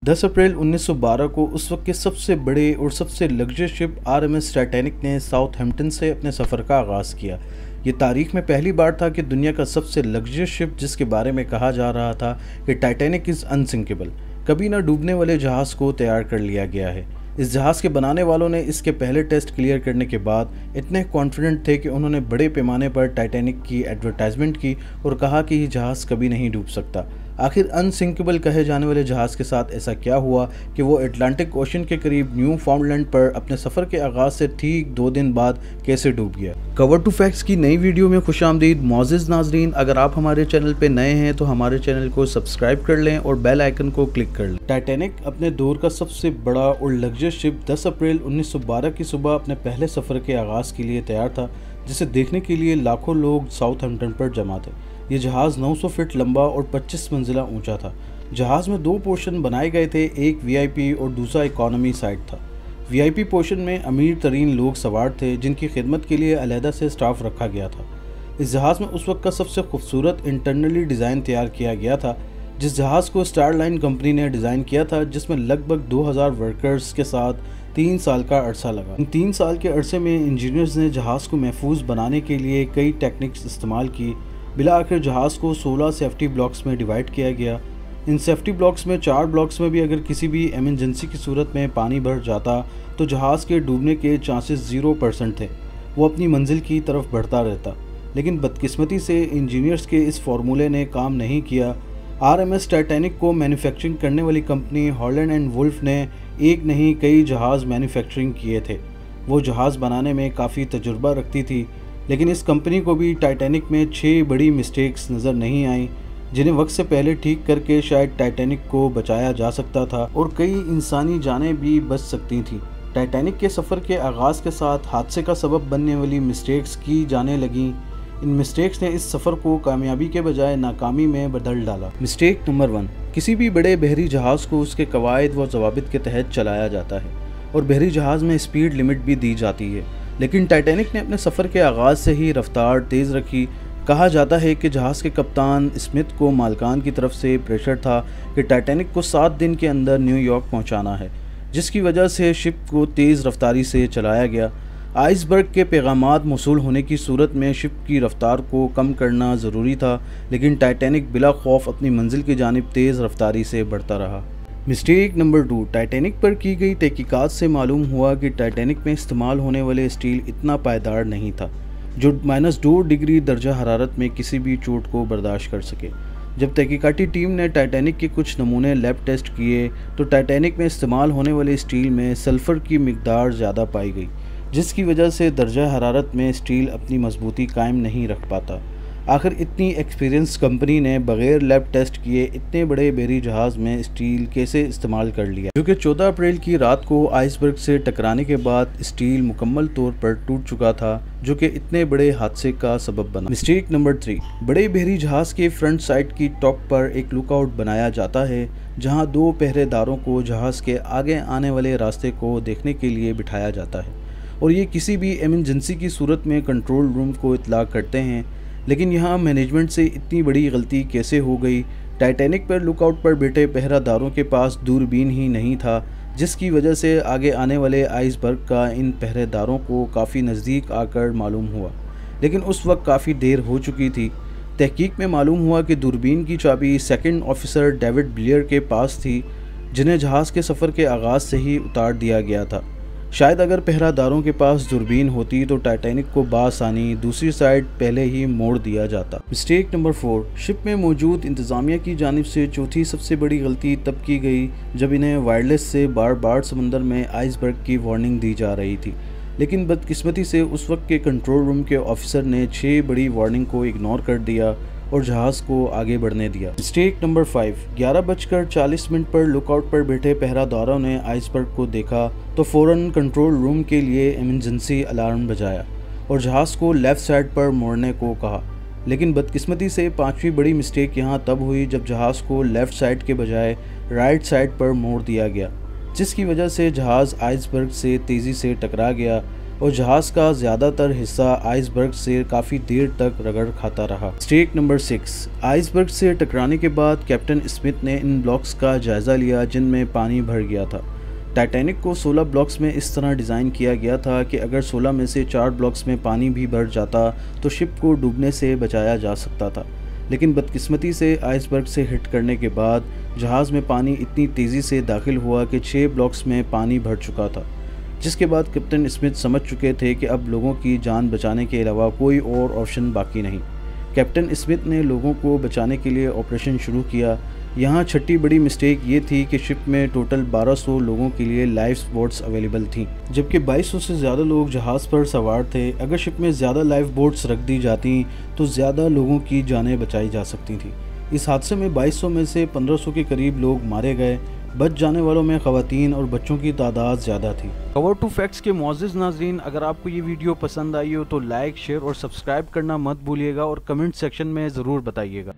10 अप्रैल 1912 को उस वक्त के सबसे बड़े और सबसे लग्जरी शिप RMS टाइटैनिक ने साउथहैम्पटन से अपने सफ़र का आगाज़ किया। ये तारीख में पहली बार था कि दुनिया का सबसे लग्जरी शिप, जिसके बारे में कहा जा रहा था कि टाइटैनिक इज़ अनसिंकेबल, कभी ना डूबने वाले जहाज़ को तैयार कर लिया गया है। इस जहाज़ के बनाने वालों ने इसके पहले टेस्ट क्लियर करने के बाद इतने कॉन्फिडेंट थे कि उन्होंने बड़े पैमाने पर टाइटैनिक की एडवर्टाइजमेंट की और कहा कि ये जहाज़ कभी नहीं डूब सकता। आखिर अनसिंकेबल कहे जाने वाले जहाज़ के साथ ऐसा क्या हुआ कि वो अटलांटिक ओशन के करीब न्यू फाउंडलैंड पर अपने सफ़र के आगाज़ से ठीक 2 दिन बाद कैसे डूब गया। कवर टू फैक्ट्स की नई वीडियो में खुशामदीद मोअज़्ज़िज़ नाज़रीन। अगर आप हमारे चैनल पे नए हैं तो हमारे चैनल को सब्सक्राइब कर लें और बेल आइकन को क्लिक कर लें। टाइटैनिक अपने दौर का सबसे बड़ा और लग्जरी शिप 10 अप्रैल 1912 की सुबह अपने पहले सफ़र के आगाज़ के लिए तैयार था, जिसे देखने के लिए लाखों लोग साउथहैम्पटन पर जमा थे। ये जहाज़ 900 फीट लंबा और 25 मंजिला ऊंचा था। जहाज़ में 2 पोर्शन बनाए गए थे, एक VIP और दूसरा इकॉनमी साइड था। VIP पोर्शन में अमीर तरीन लोग सवार थे, जिनकी खिदमत के लिए अलहदा से स्टाफ रखा गया था। इस जहाज़ में उस वक्त का सबसे खूबसूरत इंटरनली डिज़ाइन तैयार किया गया था, जिस जहाज़ को स्टारलाइन कंपनी ने डिज़ाइन किया था, जिसमें लगभग 2000 वर्कर्स के साथ 3 साल का अरसा लगा। इन 3 साल के अरसे में इंजीनियर्स ने जहाज़ को महफूज बनाने के लिए कई टेक्निक्स इस्तेमाल की। बिला आखिर जहाज़ को 16 सेफ्टी ब्लॉक्स में डिवाइड किया गया। इन सेफ्टी ब्लॉक्स में 4 ब्लॉक्स में भी अगर किसी भी एमरजेंसी की सूरत में पानी भर जाता तो जहाज़ के डूबने के चांसेस 0% थे, वो अपनी मंजिल की तरफ बढ़ता रहता। लेकिन बदकिस्मती से इंजीनियर्स के इस फार्मूले ने काम नहीं किया। RMS टाइटैनिक को मैन्युफैक्चरिंग करने वाली कंपनी हॉलैंड एंड वुल्फ ने एक नहीं कई जहाज़ मैन्युफैक्चरिंग किए थे। वो जहाज़ बनाने में काफ़ी तजुर्बा रखती थी, लेकिन इस कंपनी को भी टाइटैनिक में 6 बड़ी मिस्टेक्स नज़र नहीं आई, जिन्हें वक्त से पहले ठीक करके शायद टाइटैनिक को बचाया जा सकता था और कई इंसानी जानें भी बच सकती थीं। टाइटैनिक के सफ़र के आगाज़ के साथ हादसे का सबब बनने वाली मिस्टेक्स की जाने लगीं। इन मिस्टेक्स ने इस सफ़र को कामयाबी के बजाय नाकामी में बदल डाला। मिस्टेक नंबर 1, किसी भी बड़े बहरी जहाज़ को उसके कवायद व ज़वाबित के तहत चलाया जाता है और बहरी जहाज़ में स्पीड लिमिट भी दी जाती है, लेकिन टाइटैनिक ने अपने सफ़र के आगाज़ से ही रफ्तार तेज़ रखी। कहा जाता है कि जहाज़ के कप्तान स्मिथ को मालकान की तरफ से प्रेशर था कि टाइटैनिक को 7 दिन के अंदर न्यूयॉर्क पहुंचाना है, जिसकी वजह से शिप को तेज़ रफ्तारी से चलाया गया। आइसबर्ग के पैगामात मौसूल होने की सूरत में शिप की रफ्तार को कम करना ज़रूरी था, लेकिन टाइटैनिक बिला खौफ अपनी मंजिल की जानिब तेज़ रफ्तारी से बढ़ता रहा। मिस्टेक नंबर 2, टाइटैनिक पर की गई तहकीकात से मालूम हुआ कि टाइटैनिक में इस्तेमाल होने वाले स्टील इतना पायदार नहीं था जो -2 डिग्री दर्जा हरारत में किसी भी चोट को बर्दाश्त कर सके। जब तहकीकाती टीम ने टाइटैनिक के कुछ नमूने लैब टेस्ट किए तो टाइटैनिक में इस्तेमाल होने वाले स्टील में सल्फ़र की मिकदार ज़्यादा पाई गई, जिसकी वजह से दर्जा हरारत में स्टील अपनी मजबूती कायम नहीं रख पाता। आखिर इतनी एक्सपीरियंस कंपनी ने बग़ैर लैब टेस्ट किए इतने बड़े बहरी जहाज़ में स्टील कैसे इस्तेमाल कर लिया, जो कि 14 अप्रैल की रात को आइसबर्ग से टकराने के बाद स्टील मुकम्मल तौर पर टूट चुका था, जो कि इतने बड़े हादसे का सबब बना। मिस्टेक नंबर 3, बड़े बहरी जहाज़ के फ्रंट साइड की टॉप पर एक लुकआउट बनाया जाता है, जहाँ 2 पहरेदारों को जहाज़ के आगे आने वाले रास्ते को देखने के लिए बिठाया जाता है और ये किसी भी एमरजेंसी की सूरत में कंट्रोल रूम को इत्तला करते हैं। लेकिन यहाँ मैनेजमेंट से इतनी बड़ी गलती कैसे हो गई? टाइटैनिक पर लुकआउट पर बैठे पहरादारों के पास दूरबीन ही नहीं था, जिसकी वजह से आगे आने वाले आइसबर्ग का इन पहरेदारों को काफ़ी नज़दीक आकर मालूम हुआ, लेकिन उस वक्त काफ़ी देर हो चुकी थी। तहकीक में मालूम हुआ कि दूरबीन की चाबी सेकंड ऑफिसर डेविड ब्लेयर के पास थी, जिन्हें जहाज़ के सफ़र के आगाज़ से ही उतार दिया गया था। शायद अगर पहरादारों के पास दूरबीन होती तो टाइटैनिक को बासानी दूसरी साइड पहले ही मोड़ दिया जाता। मिस्टेक नंबर 4, शिप में मौजूद इंतज़ामिया की जानिब से चौथी सबसे बड़ी गलती तब की गई जब इन्हें वायरलेस से बार बार समंदर में आइसबर्ग की वार्निंग दी जा रही थी, लेकिन बदकिस्मती से उस वक्त के कंट्रोल रूम के ऑफिसर ने 6 बड़ी वार्निंग को इग्नोर कर दिया और जहाज़ को आगे बढ़ने दिया। मिस्टेक नंबर 5, 11:40 पर लुकआउट पर बैठे पहरादारों ने आइसबर्ग को देखा तो फ़ौरन कंट्रोल रूम के लिए इमरजेंसी अलार्म बजाया और जहाज़ को लेफ़्ट साइड पर मोड़ने को कहा। लेकिन बदकिस्मती से 5वीं बड़ी मिस्टेक यहाँ तब हुई जब जहाज़ को लेफ़्ट साइड के बजाय राइट साइड पर मोड़ दिया गया, जिसकी वजह से जहाज़ आइसबर्ग से तेज़ी से टकरा गया। اور جہاز کا زیادہ تر حصہ آئس برگ سے کافی دیر تک رگڑ کھاتا رہا۔ مسٹیک نمبر 6، آئس برگ سے ٹکرانے کے بعد کیپٹن اسمتھ نے ان بلاکس کا جائزہ لیا جن میں پانی بھر گیا تھا۔ ٹائٹینک کو 16 بلاکس میں اس طرح ڈیزائن کیا گیا تھا کہ اگر 16 میں سے 4 بلاکس میں پانی بھی بھر جاتا تو شپ کو ڈوبنے سے بچایا جا سکتا تھا، لیکن بدقسمتی سے آئس برگ سے ہٹ کرنے کے بعد جہاز میں پانی اتنی تیزی سے داخل ہوا کہ 6 بلاکس میں پانی بھر چکا تھا، جس کے بعد کیپٹن اسمتھ سمجھ چکے تھے کہ اب لوگوں کی جان بچانے کے علاوہ کوئی اور آپشن باقی نہیں۔ کیپٹن اسمتھ نے لوگوں کو بچانے کے لیے آپریشن شروع کیا۔ یہاں چھٹی بڑی مسٹیک یہ تھی کہ شپ میں ٹوٹل 1200 لوگوں کے لیے لائف بوٹس اویلیبل تھیں، جبکہ 2200 سے زیادہ لوگ جہاز پر سوار تھے۔ اگر شپ میں زیادہ لائف بوٹس رکھ دی جاتی تو زیادہ لوگوں کی جانیں بچائی جا سکتی تھیں۔ اس حادثے میں 2200 میں سے 1500 کے قریب لوگ مارے گئے۔ بچ جانے والوں میں خواتین اور بچوں کی تعداد زیادہ تھی۔ کور ٹو فیکٹس کے معزز ناظرین، اگر آپ کو یہ ویڈیو پسند آئی ہو تو لائک، شیئر اور سبسکرائب کرنا مت بھولیے گا اور کمنٹ سیکشن میں ضرور بتائیے گا۔